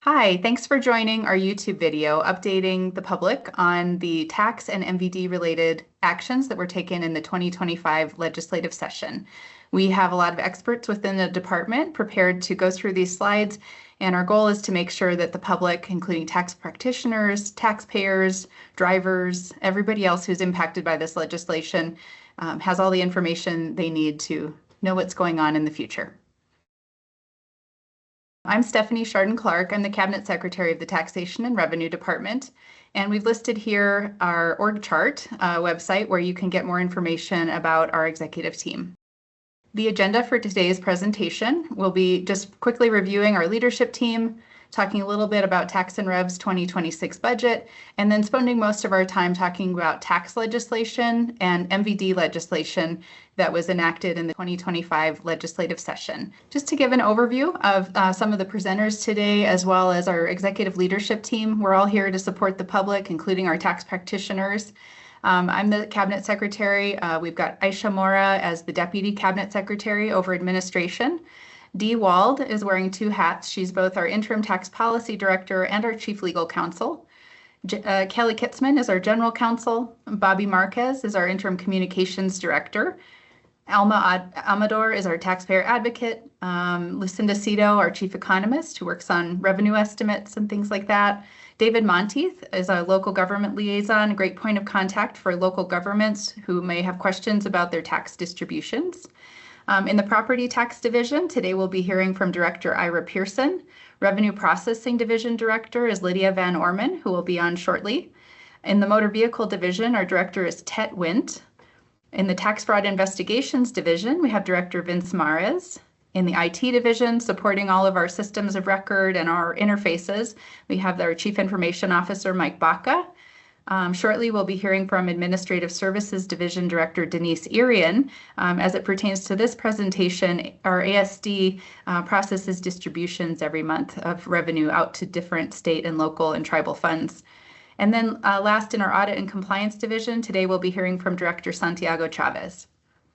Hi, thanks for joining our YouTube video updating the public on the tax and MVD related actions that were taken in the 2025 legislative session. We have a lot of experts within the department prepared to go through these slides, and our goal is to make sure that the public, including tax practitioners, taxpayers, drivers, everybody else who's impacted by this legislation, has all the information they need to know what's going on in the future. I'm Stephanie Chardon-Clark. I'm the Cabinet Secretary of the Taxation and Revenue Department, and we've listed here our org chart website where you can get more information about our executive team. The agenda for today's presentation will be just quickly reviewing our leadership team, talking a little bit about Tax and Rev's 2026 budget, and then spending most of our time talking about tax legislation and MVD legislation that was enacted in the 2025 legislative session. Just to give an overview of some of the presenters today, as well as our executive leadership team, we're all here to support the public, including our tax practitioners. I'm the Cabinet Secretary. We've got Aisha Mora as the Deputy Cabinet Secretary over Administration. Dee Wald is wearing two hats. She's both our Interim Tax Policy Director and our Chief Legal Counsel. Kelly Kitzman is our General Counsel. Bobby Marquez is our Interim Communications Director. Alma Amador is our Taxpayer Advocate. Lucinda Cito, our Chief Economist, who works on revenue estimates and things like that. David Monteith is our Local Government Liaison, a great point of contact for local governments who may have questions about their tax distributions. In the Property Tax Division, today we'll be hearing from Director Ira Pearson. Revenue Processing Division Director is Lydia Van Orman, who will be on shortly. In the Motor Vehicle Division, our Director is Tet Wint. In the Tax Fraud Investigations Division, we have Director Vince Mares. In the IT Division, supporting all of our systems of record and our interfaces, we have our Chief Information Officer, Mike Baca. Shortly, we'll be hearing from Administrative Services Division Director Denise Irian. As it pertains to this presentation, our ASD processes distributions every month of revenue out to different state and local and tribal funds. And then last, in our Audit and Compliance Division, today we'll be hearing from Director Santiago Chavez.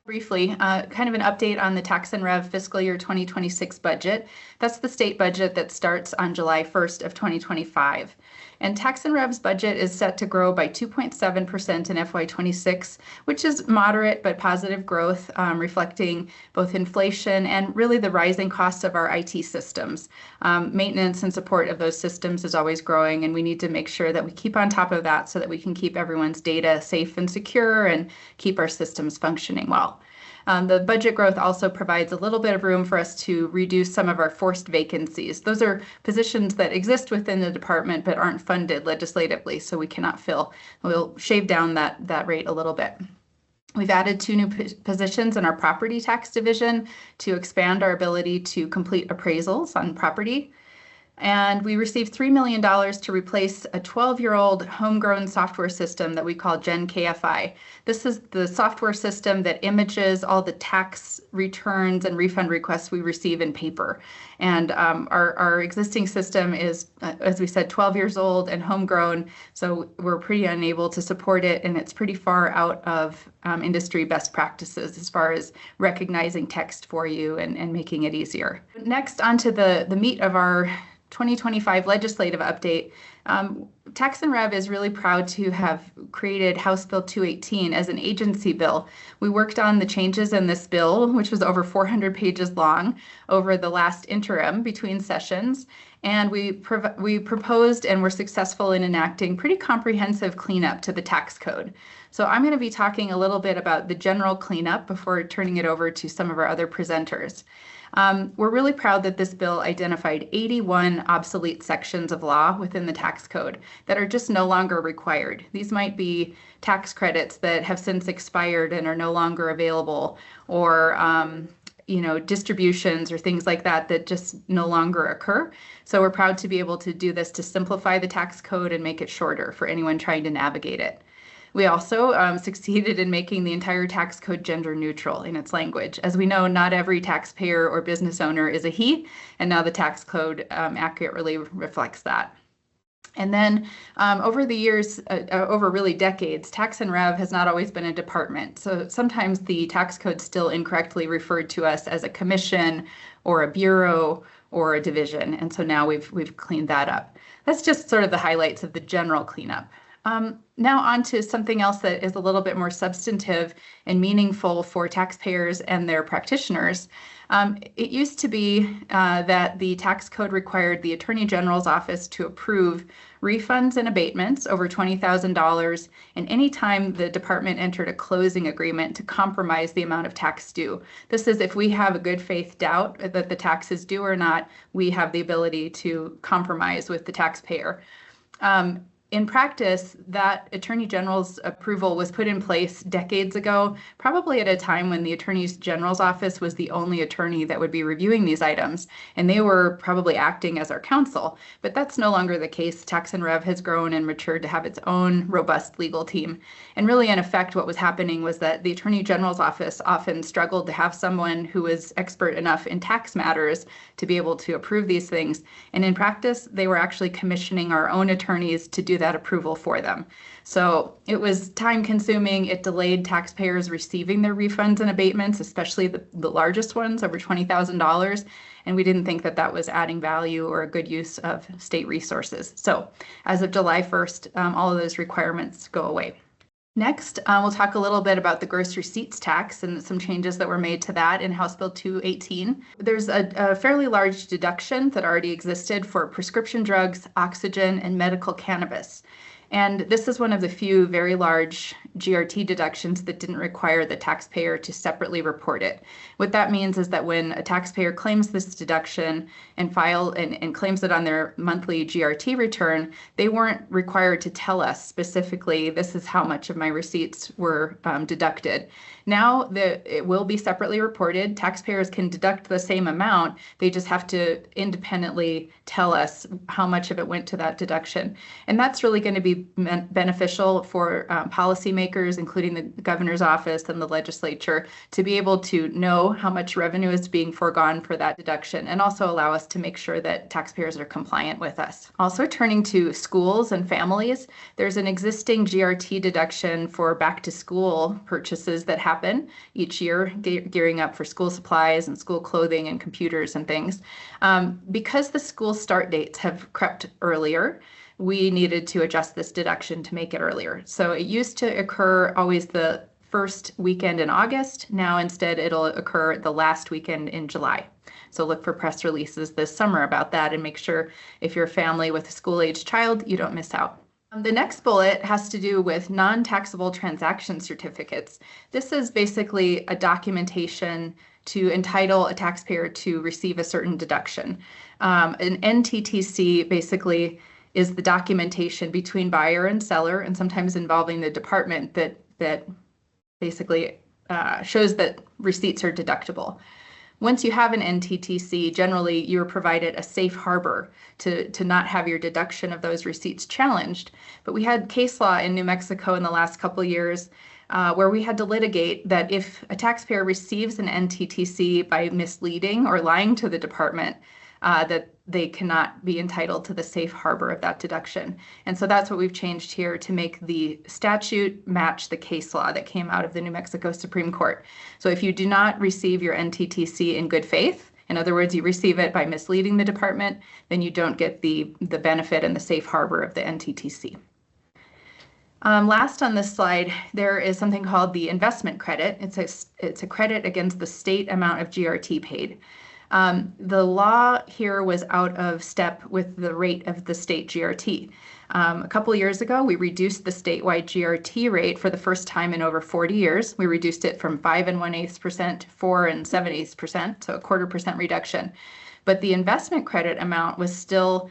Briefly, kind of an update on the Tax and Rev fiscal year 2026 budget. That's the state budget that starts on July 1st of 2025. And Tax and Rev's budget is set to grow by 2.7% in FY26, which is moderate but positive growth, reflecting both inflation and really the rising costs of our IT systems. Maintenance and support of those systems is always growing, and we need to make sure that we keep on top of that so that we can keep everyone's data safe and secure and keep our systems functioning well. The budget growth also provides a little bit of room for us to reduce some of our forced vacancies. Those are positions that exist within the department but aren't funded legislatively, so we cannot fill. We'll shave down that rate a little bit. We've added 2 new positions in our Property Tax Division to expand our ability to complete appraisals on property. And we received $3 million to replace a 12-year-old homegrown software system that we call Gen KFI. This is the software system that images all the tax returns and refund requests we receive in paper. And our existing system is, as we said, 12 years old and homegrown, so we're pretty unable to support it, and it's pretty far out of industry best practices as far as recognizing text for you and making it easier. Next, onto the meat of our 2025 legislative update. Tax and Rev is really proud to have created House Bill 218 as an agency bill. We worked on the changes in this bill, which was over 400 pages long, over the last interim between sessions, and we proposed and were successful in enacting pretty comprehensive cleanup to the tax code. So I'm going to be talking a little bit about the general cleanup before turning it over to some of our other presenters. We're really proud that this bill identified 81 obsolete sections of law within the tax code that are just no longer required. These might be tax credits that have since expired and are no longer available, or distributions or things like that that just no longer occur. So we're proud to be able to do this to simplify the tax code and make it shorter for anyone trying to navigate it. We also succeeded in making the entire tax code gender neutral in its language. As we know, not every taxpayer or business owner is a he, and now the tax code accurately reflects that. And then over the years, over really decades, Tax and Rev has not always been a department. So sometimes the tax code still incorrectly referred to us as a commission or a bureau or a division. And so now we've cleaned that up. That's just sort of the highlights of the general cleanup. Now on to something else that is a little bit more substantive and meaningful for taxpayers and their practitioners. It used to be that the tax code required the Attorney General's office to approve refunds and abatements over $20,000 and any time the department entered a closing agreement to compromise the amount of tax due. This is if we have a good faith doubt that the tax is due or not, we have the ability to compromise with the taxpayer. In practice, that Attorney General's approval was put in place decades ago, probably at a time when the Attorney General's office was the only attorney that would be reviewing these items, and they were probably acting as our counsel. But that's no longer the case. Tax and Rev has grown and matured to have its own robust legal team. And really, in effect, what was happening was that the Attorney General's office often struggled to have someone who was expert enough in tax matters to be able to approve these things. And in practice, they were actually commissioning our own attorneys to do that approval for them. So it was time consuming. It delayed taxpayers receiving their refunds and abatements, especially the largest ones over $20,000. And we didn't think that that was adding value or a good use of state resources. So as of July 1st, all of those requirements go away. Next, we'll talk a little bit about the gross receipts tax and some changes that were made to that in House Bill 218. There's a fairly large deduction that already existed for prescription drugs, oxygen, and medical cannabis. And this is one of the few very large GRT deductions that didn't require the taxpayer to separately report it. What that means is that when a taxpayer claims this deduction and claims it on their monthly GRT return, they weren't required to tell us specifically, this is how much of my receipts were deducted. Now it will be separately reported. Taxpayers can deduct the same amount. They just have to independently tell us how much of it went to that deduction. And that's really going to be beneficial for policymakers, including the governor's office and the legislature, to be able to know how much revenue is being foregone for that deduction and also allow us to make sure that taxpayers are compliant with us. Also, turning to schools and families, there's an existing GRT deduction for back to school purchases that happen each year, gearing up for school supplies and school clothing and computers and things. Because the school start dates have crept earlier, we needed to adjust this deduction to make it earlier. So it used to occur always the first weekend in August. Now instead it'll occur the last weekend in July. So look for press releases this summer about that and make sure if you're a family with a school-aged child, you don't miss out. The next bullet has to do with non-taxable transaction certificates. This is basically a documentation to entitle a taxpayer to receive a certain deduction. An NTTC basically is the documentation between buyer and seller, and sometimes involving the department that basically shows that receipts are deductible. Once you have an NTTC, generally you're provided a safe harbor to not have your deduction of those receipts challenged. But we had case law in New Mexico in the last couple of years where we had to litigate that if a taxpayer receives an NTTC by misleading or lying to the department, that they cannot be entitled to the safe harbor of that deduction. And so that's what we've changed here to make the statute match the case law that came out of the New Mexico Supreme Court. So if you do not receive your NTTC in good faith, in other words, you receive it by misleading the department, then you don't get the benefit and the safe harbor of the NTTC. Last on this slide, there is something called the investment credit. It's a credit against the state amount of GRT paid. The law here was out of step with the rate of the state GRT. A couple of years ago, we reduced the statewide GRT rate for the first time in over 40 years. We reduced it from 5 1/8% to 4 7/8%, so a 1/4% reduction. But the investment credit amount was still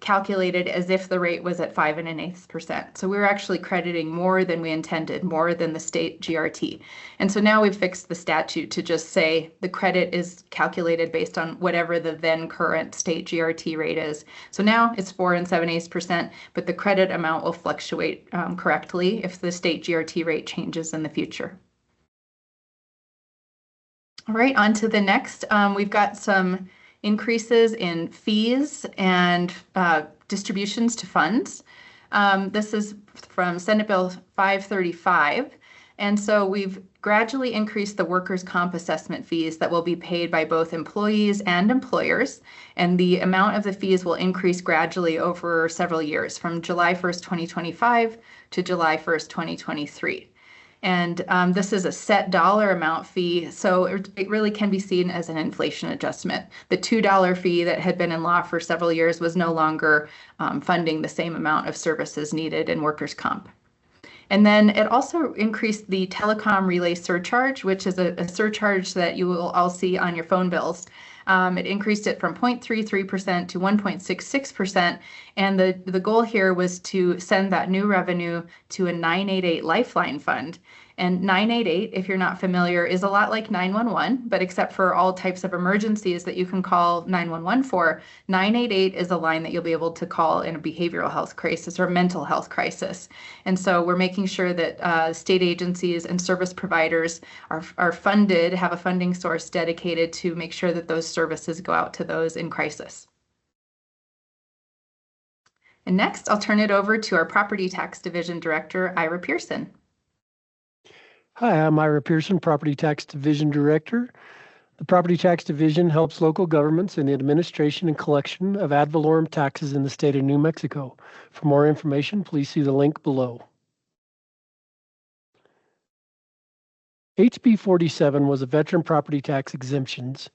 calculated as if the rate was at 5 1/8%. So we were actually crediting more than we intended, more than the state GRT. And so now we've fixed the statute to just say the credit is calculated based on whatever the then current state GRT rate is. So now it's 4 7/8%, but the credit amount will fluctuate correctly if the state GRT rate changes in the future. All right, on to the next. We've got some increases in fees and distributions to funds. This is from Senate Bill 535. And so we've gradually increased the workers' comp assessment fees that will be paid by both employees and employers. And the amount of the fees will increase gradually over several years from July 1st, 2025 to July 1st, 2023. And this is a set dollar amount fee, so it really can be seen as an inflation adjustment. The $2 fee that had been in law for several years was no longer funding the same amount of services needed in workers' comp. And then it also increased the telecom relay surcharge, which is a surcharge that you will all see on your phone bills. It increased it from 0.33% to 1.66%. And the goal here was to send that new revenue to a 988 Lifeline Fund. And 988, if you're not familiar, is a lot like 911, but except for all types of emergencies that you can call 911 for, 988 is a line that you'll be able to call in a behavioral health crisis or mental health crisis. And so we're making sure that state agencies and service providers are funded, have a funding source dedicated to make sure that those services go out to those in crisis. And next, I'll turn it over to our Property Tax Division Director, Ira Pearson. Hi, I'm Ira Pearson, Property Tax Division Director. The Property Tax Division helps local governments in the administration and collection of ad valorem taxes in the state of New Mexico. For more information, please see the link below. HB 47 was a veteran property tax exemptions.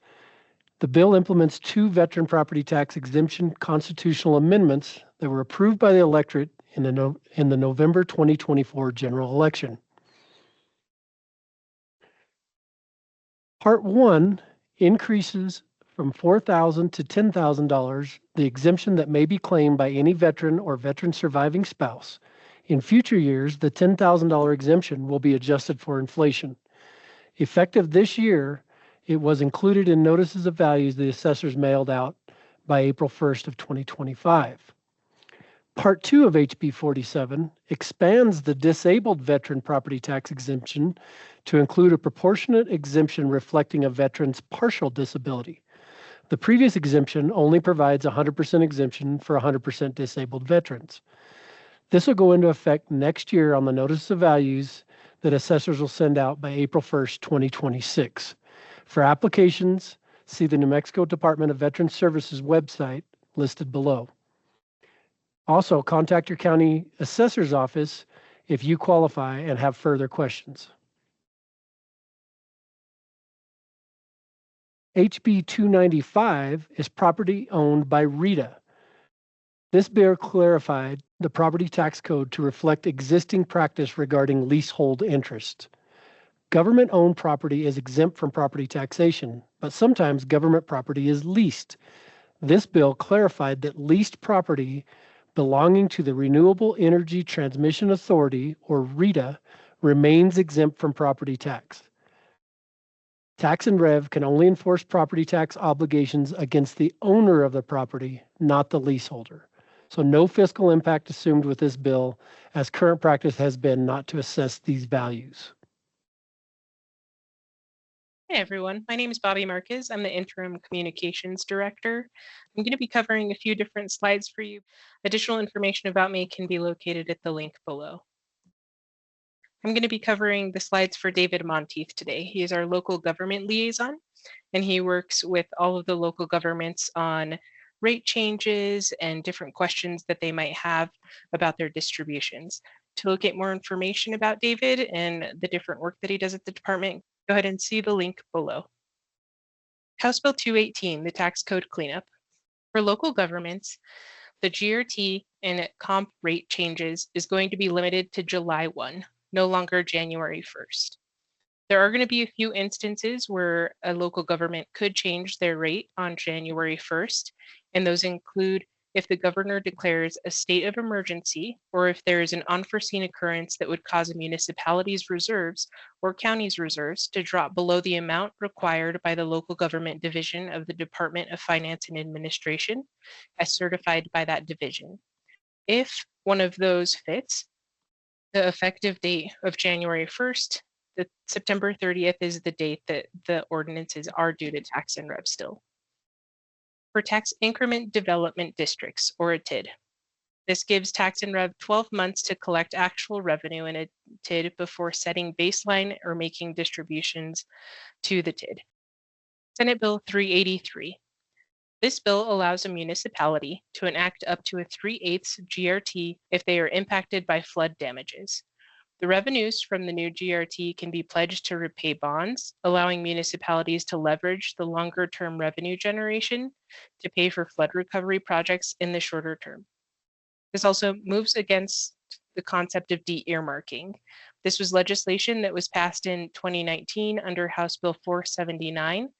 The bill implements 2 veteran property tax exemption constitutional amendments that were approved by the electorate in the November 2024 general election. Part 1 increases from $4,000 to $10,000 the exemption that may be claimed by any veteran or veteran surviving spouse. In future years, the $10,000 exemption will be adjusted for inflation. Effective this year, it was included in notices of values the assessors mailed out by April 1st of 2025. Part 2 of HB 47 expands the disabled veteran property tax exemption to include a proportionate exemption reflecting a veteran's partial disability. The previous exemption only provides 100% exemption for 100% disabled veterans. This will go into effect next year on the notice of values that assessors will send out by April 1st, 2026. For applications, see the New Mexico Department of Veterans Services website listed below. Also, contact your county assessor's office if you qualify and have further questions. HB 295 is property owned by RETA. This bill clarified the property tax code to reflect existing practice regarding leasehold interest. Government-owned property is exempt from property taxation, but sometimes government property is leased. This bill clarified that leased property belonging to the Renewable Energy Transmission Authority, or RETA, remains exempt from property tax. Tax and Rev can only enforce property tax obligations against the owner of the property, not the leaseholder. So no fiscal impact assumed with this bill, as current practice has been not to assess these values. Hey everyone, my name is Bobby Marquez. I'm the Interim Communications Director. I'm going to be covering a few different slides for you. Additional information about me can be located at the link below. I'm going to be covering the slides for David Monteith today. He is our local government liaison, and he works with all of the local governments on rate changes and different questions that they might have about their distributions. To locate more information about David and the different work that he does at the department, go ahead and see the link below. House Bill 218, the tax code cleanup. For local governments, the GRT and comp rate changes is going to be limited to July 1, no longer January 1st. There are going to be a few instances where a local government could change their rate on January 1st, and those include if the governor declares a state of emergency, or if there is an unforeseen occurrence that would cause a municipality's reserves or county's reserves to drop below the amount required by the local government division of the Department of Finance and Administration, as certified by that division. If one of those fits, the effective date of January 1st, the September 30th is the date that the ordinances are due to tax and rev still. For tax increment development districts, or a TID. This gives Tax and Rev 12 months to collect actual revenue in a TID before setting baseline or making distributions to the TID. Senate Bill 383. This bill allows a municipality to enact up to a 3/8 GRT if they are impacted by flood damages. The revenues from the new GRT can be pledged to repay bonds, allowing municipalities to leverage the longer-term revenue generation to pay for flood recovery projects in the shorter term. This also moves against the concept of de-earmarking. This was legislation that was passed in 2019 under House Bill 479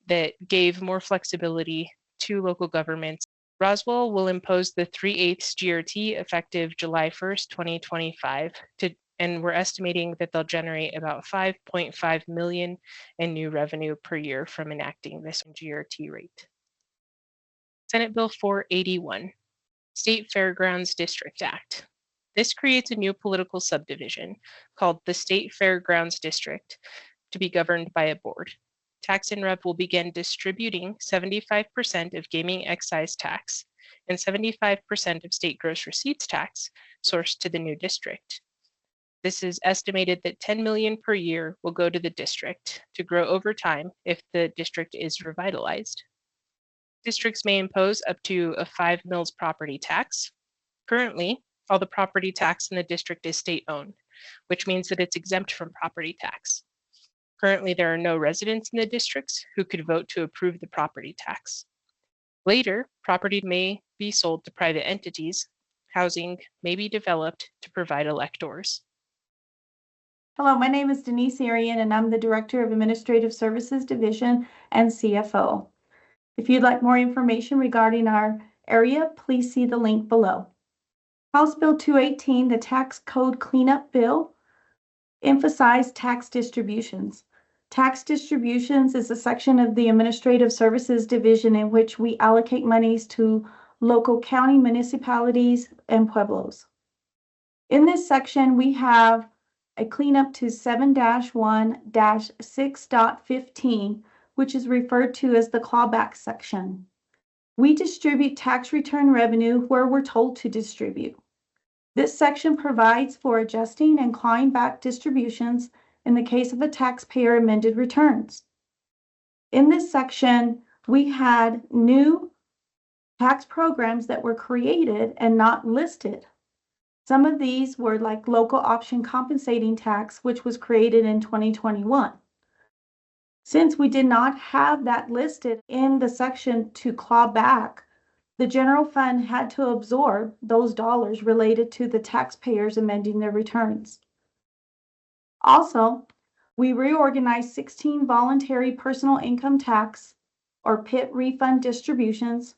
that gave more flexibility to local governments. Roswell will impose the 3/8 GRT effective July 1st, 2025, and we're estimating that they'll generate about 5.5 million in new revenue per year from enacting this GRT rate. Senate Bill 481, State Fairgrounds District Act. This creates a new political subdivision called the State Fairgrounds District to be governed by a board. Tax and Rev will begin distributing 75% of gaming excise tax and 75% of state gross receipts tax sourced to the new district. This is estimated that 10 million per year will go to the district to grow over time if the district is revitalized. Districts may impose up to a 5 mils property tax. Currently, all the property tax in the district is state-owned, which means that it's exempt from property tax. Currently, there are no residents in the districts who could vote to approve the property tax. Later, property may be sold to private entities. Housing may be developed to provide electors. Hello, my name is Denise Arian, and I'm the Director of Administrative Services Division and CFO. If you'd like more information regarding our area, please see the link below. House Bill 218, the Tax Code Cleanup Bill, emphasized tax distributions. Tax distributions is a section of the Administrative Services Division in which we allocate monies to local county municipalities and pueblos. In this section, we have a cleanup to 7-1-6.15, which is referred to as the clawback section. We distribute tax return revenue where we're told to distribute. This section provides for adjusting and clawing back distributions in the case of a taxpayer amended returns. In this section, we had new tax programs that were created and not listed. Some of these were like local option compensating tax, which was created in 2021. Since we did not have that listed in the section to claw back, the general fund had to absorb those dollars related to the taxpayers amending their returns. Also, we reorganized 16 voluntary personal income tax or PIT refund distributions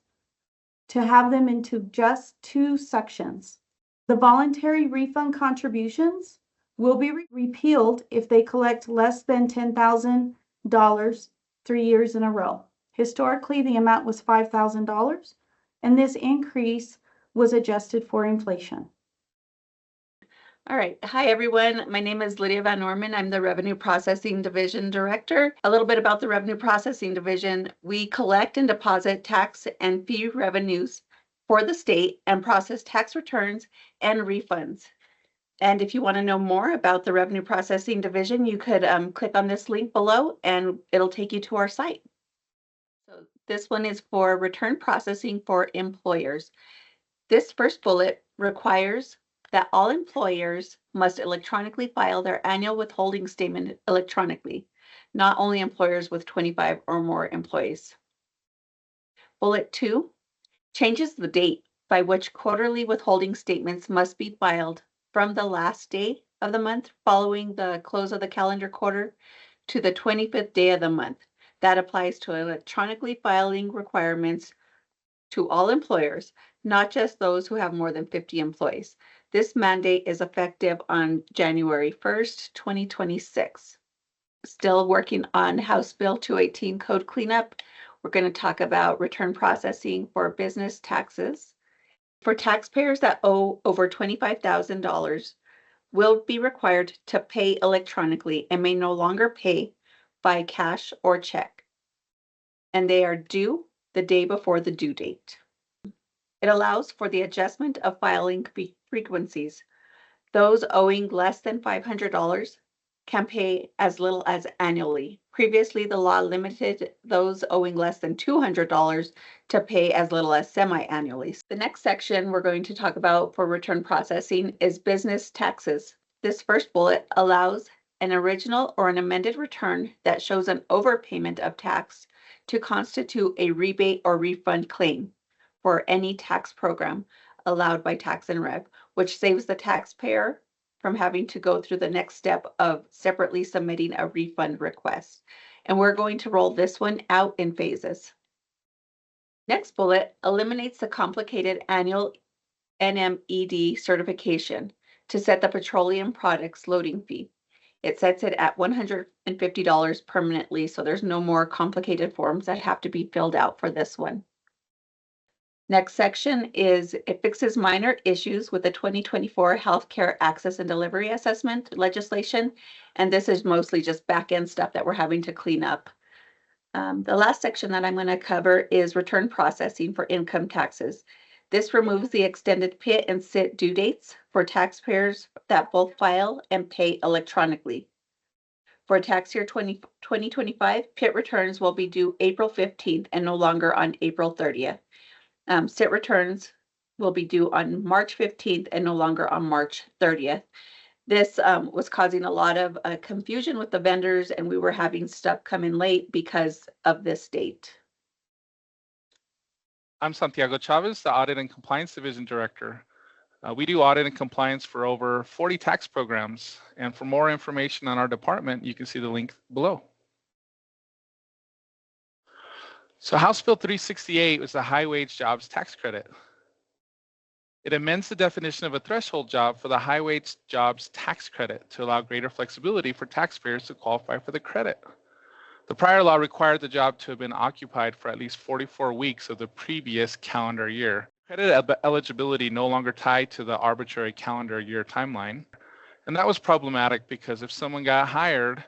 to have them into just 2 sections. The voluntary refund contributions will be repealed if they collect less than $10,000 3 years in a row. Historically, the amount was $5,000, and this increase was adjusted for inflation. All right. Hi, everyone. My name is Lydia Van Norman. I'm the Revenue Processing Division Director. A little bit about the Revenue Processing Division. We collect and deposit tax and fee revenues for the state and process tax returns and refunds. And if you want to know more about the Revenue Processing Division, you could click on this link below and it'll take you to our site. So this one is for return processing for employers. This first bullet requires that all employers must electronically file their annual withholding statement electronically, not only employers with 25 or more employees. Bullet 2 changes the date by which quarterly withholding statements must be filed from the last day of the month following the close of the calendar quarter to the 25th day of the month. That applies to electronically filing requirements to all employers, not just those who have more than 50 employees. This mandate is effective on January 1st, 2026. Still working on House Bill 218 code cleanup. We're going to talk about return processing for business taxes. For taxpayers that owe over $25,000, will be required to pay electronically and may no longer pay by cash or check. And they are due the day before the due date. It allows for the adjustment of filing frequencies. Those owing less than $500 can pay as little as annually. Previously, the law limited those owing less than $200 to pay as little as semi-annually. The next section we're going to talk about for return processing is business taxes. This first bullet allows an original or an amended return that shows an overpayment of tax to constitute a rebate or refund claim for any tax program allowed by Tax and Rev, which saves the taxpayer from having to go through the next step of separately submitting a refund request. And we're going to roll this one out in phases. Next bullet eliminates the complicated annual NMED certification to set the petroleum products loading fee. It sets it at $150 permanently, so there's no more complicated forms that have to be filled out for this one. Next section is it fixes minor issues with the 2024 Healthcare Access and Delivery Assessment legislation. And this is mostly just back-end stuff that we're having to clean up. The last section that I'm going to cover is return processing for income taxes. This removes the extended PIT and SIT due dates for taxpayers that both file and pay electronically. For tax year 2025, PIT returns will be due April 15th and no longer on April 30th. SIT returns will be due on March 15th and no longer on March 30th. This was causing a lot of confusion with the vendors, and we were having stuff come in late because of this date. I'm Santiago Chavez, the Audit and Compliance Division Director. We do audit and compliance for over 40 tax programs. And for more information on our department, you can see the link below. So House Bill 368 is the high wage jobs tax credit. It amends the definition of a threshold job for the high wage jobs tax credit to allow greater flexibility for taxpayers to qualify for the credit. The prior law required the job to have been occupied for at least 44 weeks of the previous calendar year. Credit eligibility no longer tied to the arbitrary calendar year timeline. And that was problematic because if someone got hired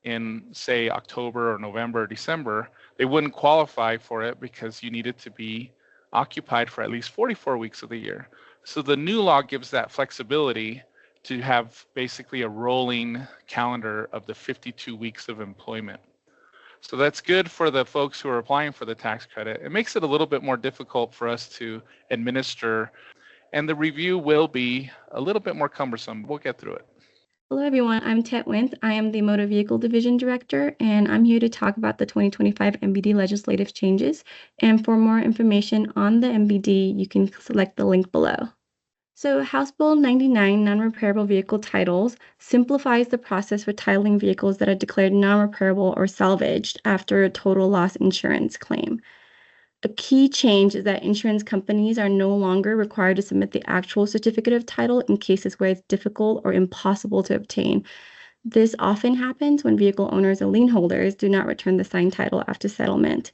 in, say, October or November or December, they wouldn't qualify for it because you needed to be occupied for at least 44 weeks of the year. So the new law gives that flexibility to have basically a rolling calendar of the 52 weeks of employment. So that's good for the folks who are applying for the tax credit. It makes it a little bit more difficult for us to administer, and the review will be a little bit more cumbersome. We'll get through it. Hello, everyone. I'm Tet Winth. I am the Motor Vehicle Division Director, and I'm here to talk about the 2025 MBD legislative changes. And for more information on the MBD, you can select the link below. So House Bill 99, non-repairable vehicle titles, simplifies the process for titling vehicles that are declared non-repairable or salvaged after a total loss insurance claim. A key change is that insurance companies are no longer required to submit the actual certificate of title in cases where it's difficult or impossible to obtain. This often happens when vehicle owners or lien holders do not return the signed title after settlement.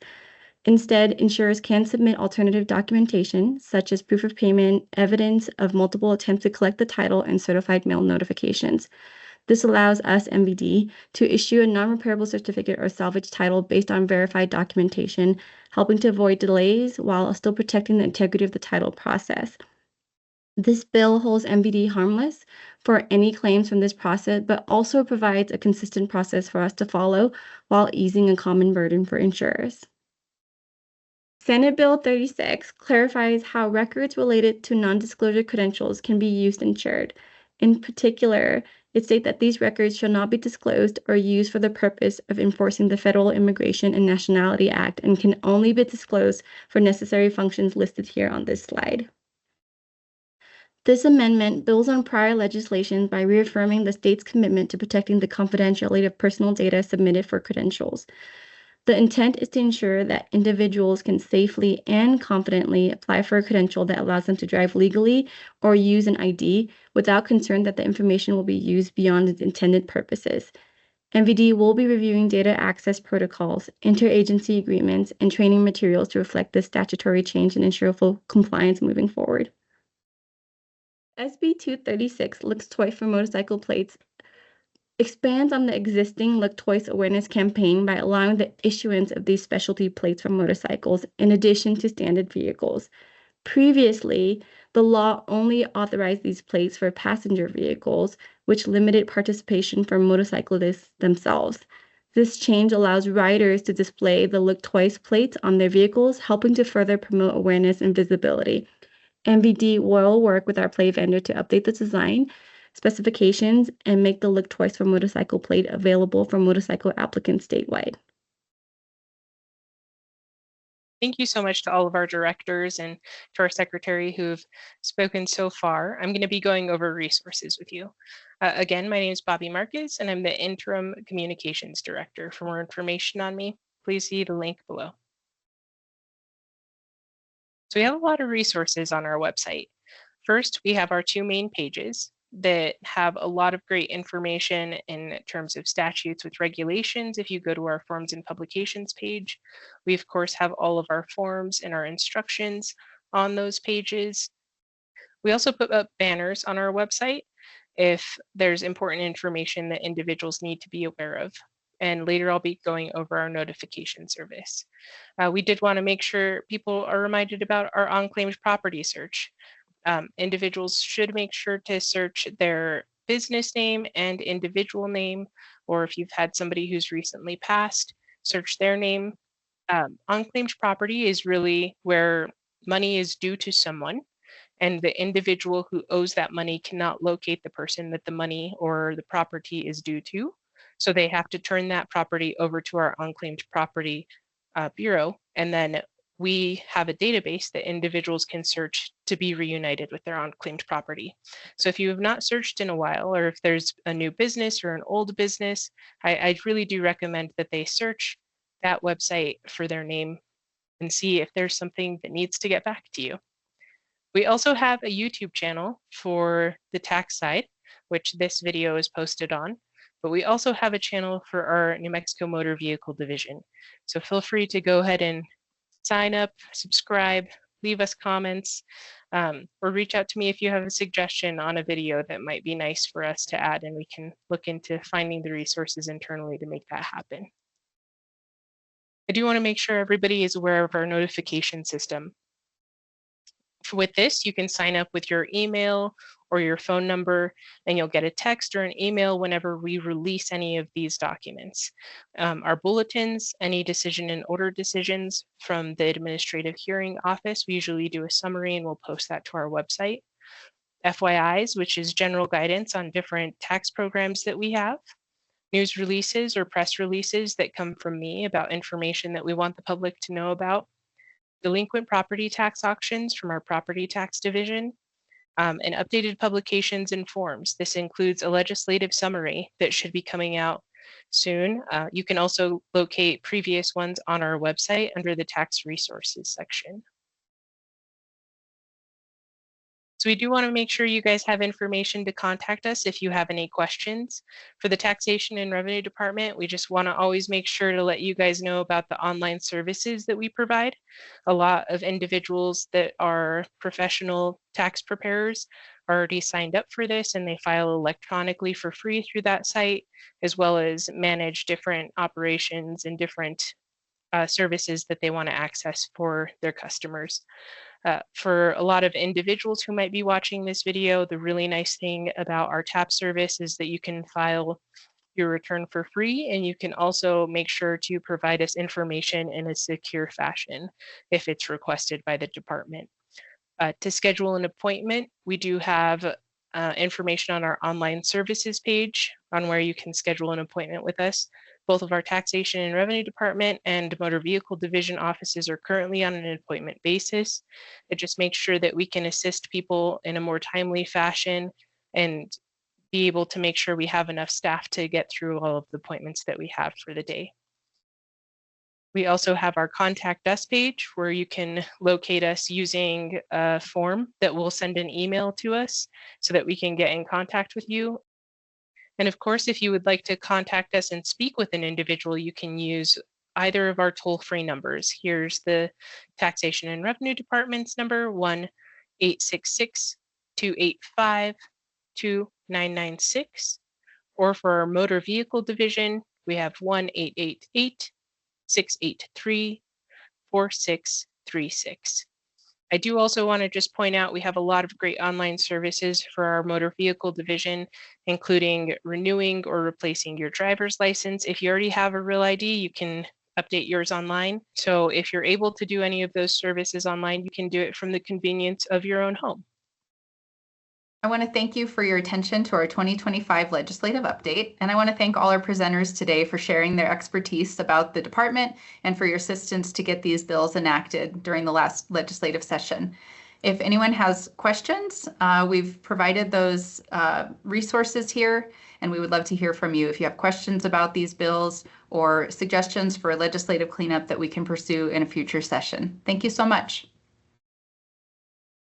Instead, insurers can submit alternative documentation, such as proof of payment, evidence of multiple attempts to collect the title, and certified mail notifications. This allows us, MVD, to issue a non-repairable certificate or salvage title based on verified documentation, helping to avoid delays while still protecting the integrity of the title process. This bill holds MVD harmless for any claims from this process, but also provides a consistent process for us to follow while easing a common burden for insurers. Senate Bill 36 clarifies how records related to non-disclosure credentials can be used and shared. In particular, it states that these records shall not be disclosed or used for the purpose of enforcing the Federal Immigration and Nationality Act and can only be disclosed for necessary functions listed here on this slide. This amendment builds on prior legislation by reaffirming the state's commitment to protecting the confidentiality of personal data submitted for credentials. The intent is to ensure that individuals can safely and confidently apply for a credential that allows them to drive legally or use an ID without concern that the information will be used beyond its intended purposes. MVD will be reviewing data access protocols, interagency agreements, and training materials to reflect this statutory change and ensure full compliance moving forward. SB 236, Looks Twice for Motorcycle Plates, expands on the existing Look Twice awareness campaign by allowing the issuance of these specialty plates for motorcycles in addition to standard vehicles. Previously, the law only authorized these plates for passenger vehicles, which limited participation for motorcyclists themselves. This change allows riders to display the Look Twice plates on their vehicles, helping to further promote awareness and visibility. MVD will work with our plate vendor to update the design, specifications, and make the Look Twice for motorcycle plate available for motorcycle applicants statewide. Thank you so much to all of our directors and to our secretary who've spoken so far. I'm going to be going over resources with you. Again, my name is Bobby Marquez, and I'm the interim communications director. For more information on me, please see the link below. So we have a lot of resources on our website. First, we have our two main pages that have a lot of great information in terms of statutes with regulations. If you go to our forms and publications page, we of course have all of our forms and our instructions on those pages. We also put up banners on our website if there's important information that individuals need to be aware of. And later I'll be going over our notification service. We did want to make sure people are reminded about our unclaimed property search. Individuals should make sure to search their business name and individual name, or if you've had somebody who's recently passed, search their name. Unclaimed property is really where money is due to someone, and the individual who owes that money cannot locate the person that the money or the property is due to. So they have to turn that property over to our unclaimed property bureau, and then we have a database that individuals can search to be reunited with their unclaimed property. So if you have not searched in a while, or if there's a new business or an old business, I really do recommend that they search that website for their name and see if there's something that needs to get back to you. We also have a YouTube channel for the tax side, which this video is posted on, but we also have a channel for our New Mexico Motor Vehicle Division. So feel free to go ahead and sign up, subscribe, leave us comments, or reach out to me if you have a suggestion on a video that might be nice for us to add, and we can look into finding the resources internally to make that happen. I do want to make sure everybody is aware of our notification system. With this, you can sign up with your email or your phone number, and you'll get a text or an email whenever we release any of these documents. Our bulletins, any decision and order decisions from the administrative hearing office, we usually do a summary and we'll post that to our website. FYIs, which is general guidance on different tax programs that we have. News releases or press releases that come from me about information that we want the public to know about. Delinquent property tax auctions from our property tax division, and updated publications and forms. This includes a legislative summary that should be coming out soon. You can also locate previous ones on our website under the tax resources section. So we do want to make sure you guys have information to contact us if you have any questions. For the Taxation and Revenue Department, we just want to always make sure to let you guys know about the online services that we provide. A lot of individuals that are professional tax preparers are already signed up for this, and they file electronically for free through that site, as well as manage different operations and different services that they want to access for their customers. For a lot of individuals who might be watching this video, the really nice thing about our TAP service is that you can file your return for free, and you can also make sure to provide us information in a secure fashion if it's requested by the department. To schedule an appointment, we do have information on our online services page on where you can schedule an appointment with us. Both of our Taxation and Revenue Department and Motor Vehicle Division offices are currently on an appointment basis. It just makes sure that we can assist people in a more timely fashion and be able to make sure we have enough staff to get through all of the appointments that we have for the day. We also have our Contact Us page where you can locate us using a form that will send an email to us so that we can get in contact with you. And of course, if you would like to contact us and speak with an individual, you can use either of our toll-free numbers. Here's the Taxation and Revenue Department's number, 1-866-285-2996. Or for our Motor Vehicle Division, we have 1-888-683-4636. I do also want to just point out we have a lot of great online services for our motor vehicle division, including renewing or replacing your driver's license. If you already have a real ID, you can update yours online. So if you're able to do any of those services online, you can do it from the convenience of your own home. I want to thank you for your attention to our 2025 legislative update, and I want to thank all our presenters today for sharing their expertise about the department and for your assistance to get these bills enacted during the last legislative session. If anyone has questions, we've provided those resources here, and we would love to hear from you if you have questions about these bills or suggestions for a legislative cleanup that we can pursue in a future session. Thank you so much.